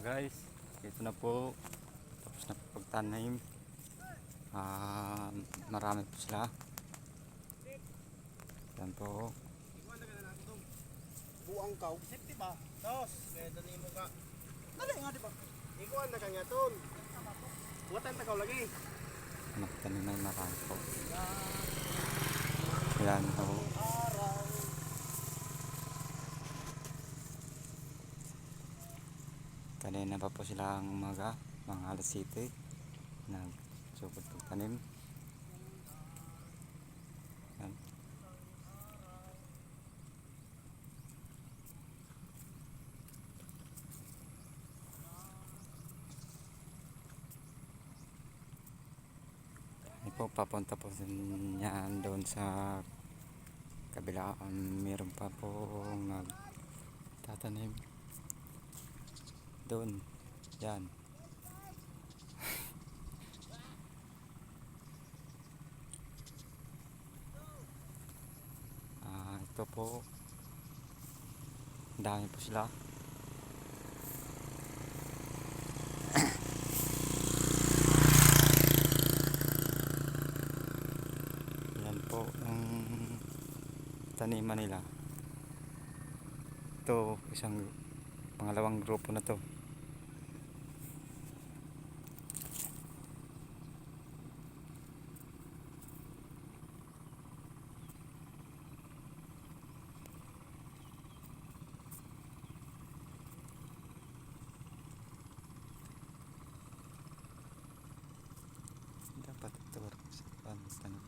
Guys, ito na po, tapos na po pagtanim. Marami po sila. Yan po. Buang kau, safety ba? Tos, medyo nimo ka. Dali nga di ba? Ikuan na kanya ton. Buatan ta kau lagi. Nagtanim na marami po. Yan po. Kanina pa po sila ang umaga, mga alas 7. Nagsugod pagtanim. Yan. Po, papunta po yan doon sa kabila. Meron pa po nagtatanim doon. Yan. Ito po, dami po sila. Yan po ang taniman nila. Ito, isang pangalawang grupo na to. Dapat ito sa tanim.